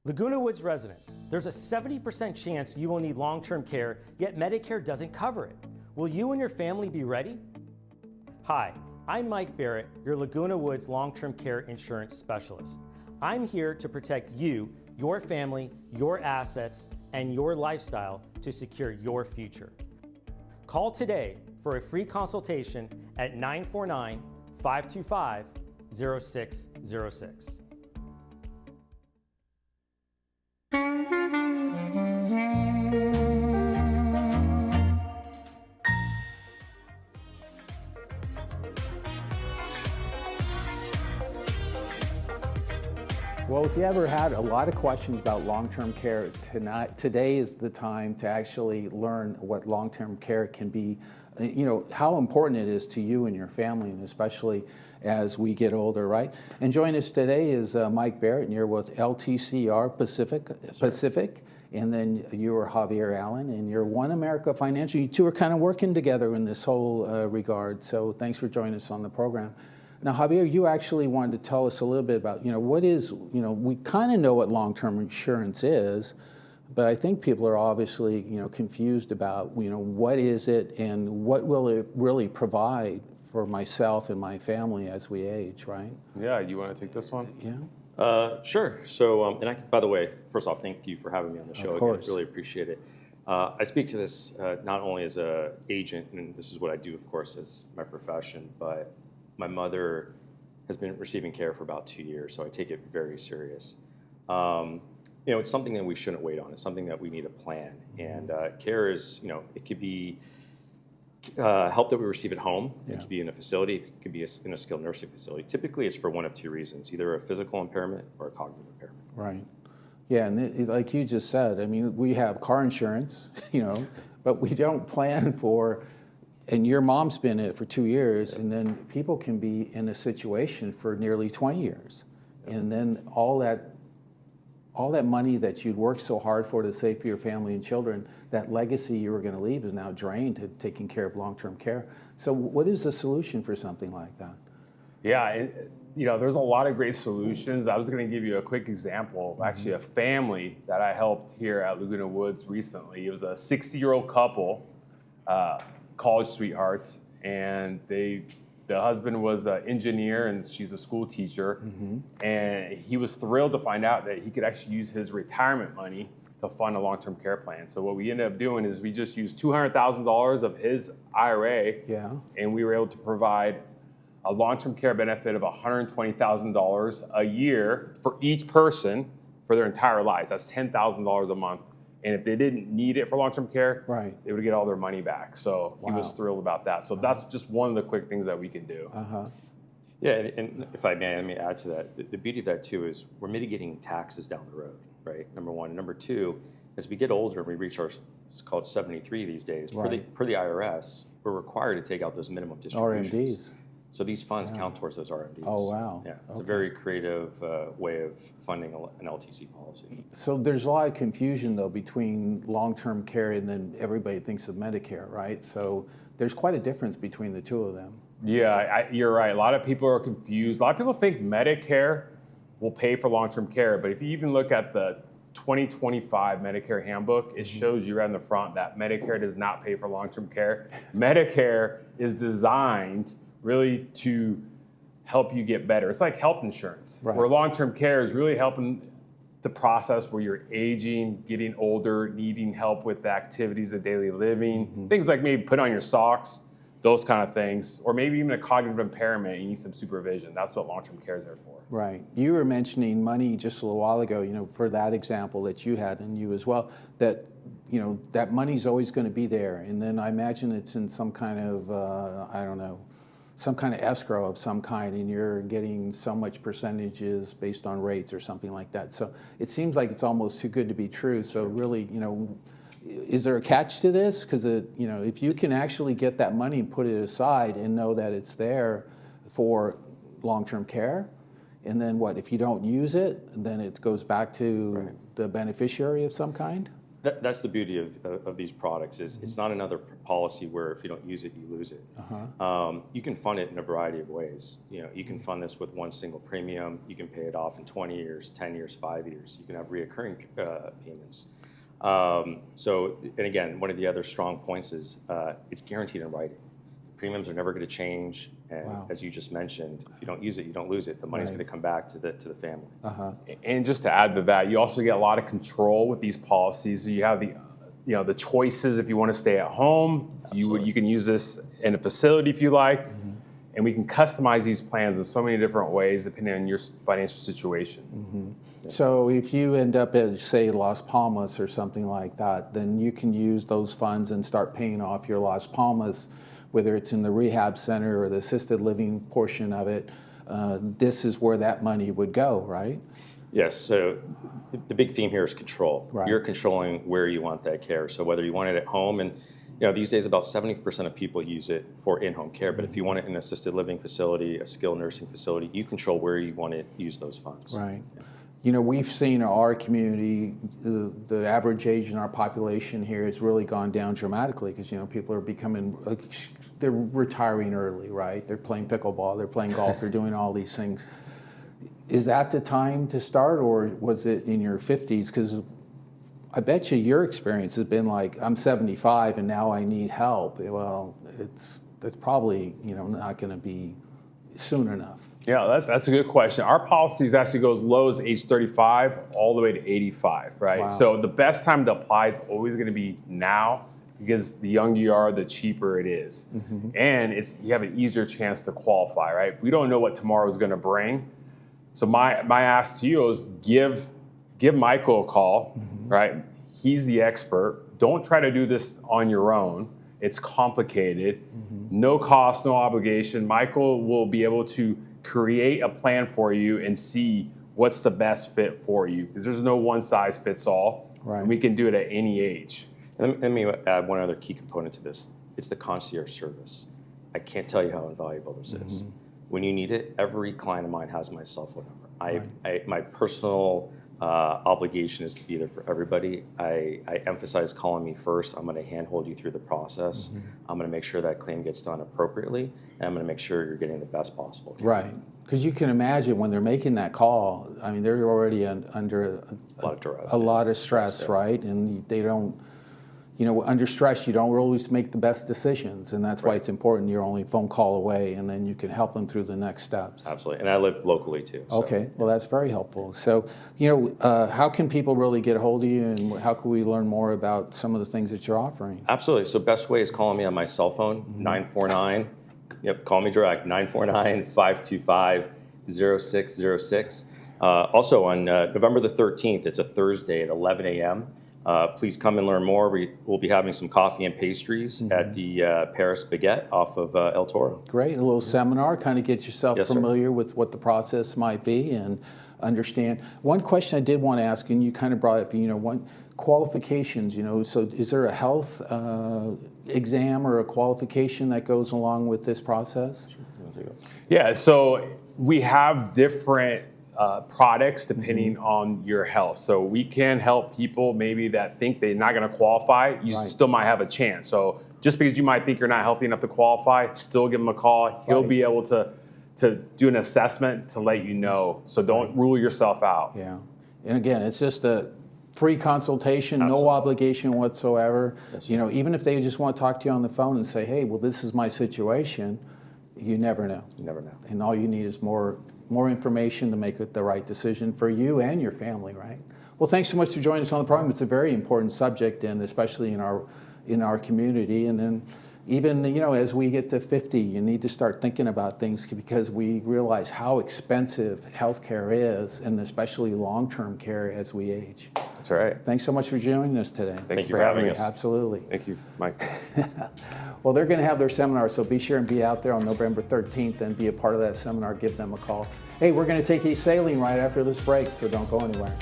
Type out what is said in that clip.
Laguna Woods residents, there's a 70% chance you will need long-term care, yet Medicare doesn't cover it. Will you and your family be ready? Hi, I'm Mike Barrett, your Laguna Woods long-term care insurance specialist. I'm here to protect you, your family, your assets, and your lifestyle to secure your future. Call today for a free consultation at 949-525-0606. Well, if you ever had a lot of questions about long-term care, today is the time to actually learn what long-term care can be, how important it is to you and your family, and especially as we get older, right? And joining us today is Mike Barrett, and you're with LTCR Pacific, and then you are Javier Allen, and you're One America Financial. You two are kind of working together in this whole regard, so thanks for joining us on the program. Now, Javier, you actually wanted to tell us a little bit about, what is, we kind of know what long-term insurance is, but I think people are obviously, confused about, what is it and what will it really provide for myself and my family as we age, right? Yeah, you want to take this one? Yeah. Sure. So, by the way, first off, thank you for having me on the show. Of course. I really appreciate it. I speak to this not only as an agent, and this is what I do, of course, as my profession, but my mother has been receiving care for about 2 years, so I take it very serious. It's something that we shouldn't wait on. It's something that we need to plan. And care is, it could be help that we receive at home. Yeah. It could be in a facility. It could be in a skilled nursing facility. Typically, it's for one of two reasons, either a physical impairment or a cognitive impairment. Right. Yeah, and like you just said, we have car insurance, but we don't plan for. And your mom's been in it for 2 years, and then people can be in a situation for nearly 20 years. And then all that money that you'd worked so hard for to save for your family and children, that legacy you were going to leave is now drained to taking care of long-term care. So what is the solution for something like that? Yeah, there's a lot of great solutions. I was going to give you a quick example of actually a family that I helped here at Laguna Woods recently. It was a 60-year-old couple, college sweethearts, and the husband was an engineer and she's a school teacher, and he was thrilled to find out that he could actually use his retirement money to fund a long-term care plan. So what we ended up doing is we just used $200,000 of his IRA, and we were able to provide a long-term care benefit of $120,000 a year for each person for their entire lives. That's $10,000 a month. And if they didn't need it for long-term care, they would get all their money back. So he was thrilled about that. So that's just one of the quick things that we can do. Yeah, and if I may, let me add to that. The beauty of that, too, is we're mitigating taxes down the road, right? Number one. Number two, as we get older and we reach our, it's called 73 these days, per the IRS, we're required to take out those minimum distributions. RMDs. So these funds count towards those RMDs. Oh, wow. Yeah, it's a very creative way of funding an LTC policy. So there's a lot of confusion, though, between long-term care and then everybody thinks of Medicare, right? So there's quite a difference between the two of them. Yeah, you're right. A lot of people are confused. A lot of people think Medicare will pay for long-term care, but if you even look at the 2025 Medicare handbook, it shows you right in the front that Medicare does not pay for long-term care. Medicare is designed really to help you get better. It's like health insurance, where long-term care is really helping the process where you're aging, getting older, needing help with the activities of daily living, things like maybe put on your socks, those kind of things, or maybe even a cognitive impairment, you need some supervision. That's what long-term care is there for. Right. You were mentioning money just a little while ago, for that example that you had, and you as well, that that money's always going to be there. And then I imagine it's in some kind of, some kind of escrow of some kind, and you're getting so much percentages based on rates or something like that. So it seems like it's almost too good to be true. So really, is there a catch to this? Because if you can actually get that money and put it aside and know that it's there for long-term care, and then what, if you don't use it, then it goes back to the beneficiary of some kind? That's the beauty of these products is it's not another policy where if you don't use it, you lose it. You can fund it in a variety of ways. You can fund this with one single premium. You can pay it off in 20 years, 10 years, 5 years. You can have reoccurring payments. And again, one of the other strong points is it's guaranteed in writing. Premiums are never going to change, and as you just mentioned, if you don't use it, you don't lose it. The money's going to come back to the family. And just to add to that, you also get a lot of control with these policies. So you have the choices if you want to stay at home. You can use this in a facility if you like, and we can customize these plans in so many different ways depending on your financial situation. So if you end up at, say, Las Palmas or something like that, then you can use those funds and start paying off your Las Palmas, whether it's in the rehab center or the assisted living portion of it. This is where that money would go, right? Yes, so the big theme here is control. Right. You're controlling where you want that care. So whether you want it at home, and these days about 70% of people use it for in-home care, but if you want it in an assisted living facility, a skilled nursing facility, you control where you want to use those funds. Right. We've seen in our community, the average age in our population here has really gone down dramatically because, people are they're retiring early, right? They're playing pickleball, they're playing golf, they're doing all these things. Is that the time to start, or was it in your 50s? Because I bet you your experience has been like, I'm 75 and now I need help. Well, that's probably, not going to be soon enough. Yeah, that's a good question. Our policies actually go as low as age 35 all the way to 85, right? Wow. So the best time to apply is always going to be now, because the younger you are, the cheaper it is. And you have an easier chance to qualify, right? We don't know what tomorrow is going to bring. So my ask to you is give Michael a call, right? He's the expert. Don't try to do this on your own. It's complicated. No cost, no obligation. Michael will be able to create a plan for you and see what's the best fit for you, because there's no one size fits all. Right. We can do it at any age. And let me add one other key component to this. It's the concierge service. I can't tell you how invaluable this is. When you need it, every client of mine has my cell phone number. My personal obligation is to be there for everybody. I emphasize calling me first. I'm going to handhold you through the process. I'm going to make sure that claim gets done appropriately, and I'm going to make sure you're getting the best possible care. Right. Because you can imagine when they're making that call, I mean, they're already under a lot of stress, right? And they don't, under stress, you don't always make the best decisions. And that's why it's important you're only a phone call away, and then you can help them through the next steps. Absolutely. And I live locally too. So. Okay. Well, that's very helpful. So, how can people really get a hold of you, and how can we learn more about some of the things that you're offering? Absolutely. So best way is calling me on my cell phone, 949. Yep, call me direct, 949-525-0606. Also on November the 13th, it's a Thursday at 11 a.m. Please come and learn more. We'll be having some coffee and pastries at the Paris Baguette off of El Toro. Great. A little seminar, kind of get yourself familiar with what the process might be and understand. One question I did want to ask, and you kind of brought up, qualifications, so is there a health exam or a qualification that goes along with this process? Yeah, so we have different products depending on your health. So we can help people maybe that think they're not going to qualify. You still might have a chance. So just because you might think you're not healthy enough to qualify, still give him a call. He'll be able to do an assessment to let you know. So don't rule yourself out. Yeah. And again, it's just a free consultation, no obligation whatsoever. Even if they just want to talk to you on the phone and say, hey, well, this is my situation, you never know. You never know. And all you need is more information to make it the right decision for you and your family, right? Well, thanks so much for joining us on the program. It's a very important subject, and especially in our community. And then even, as we get to 50, you need to start thinking about things, because we realize how expensive healthcare is, and especially long-term care as we age. That's right. Thanks so much for joining us today. Thank you for having us. Absolutely. Thank you, Mike. Well, they're going to have their seminar, so be sure and be out there on November 13th and be a part of that seminar. Give them a call. Hey, we're going to take you sailing right after this break, so don't go anywhere.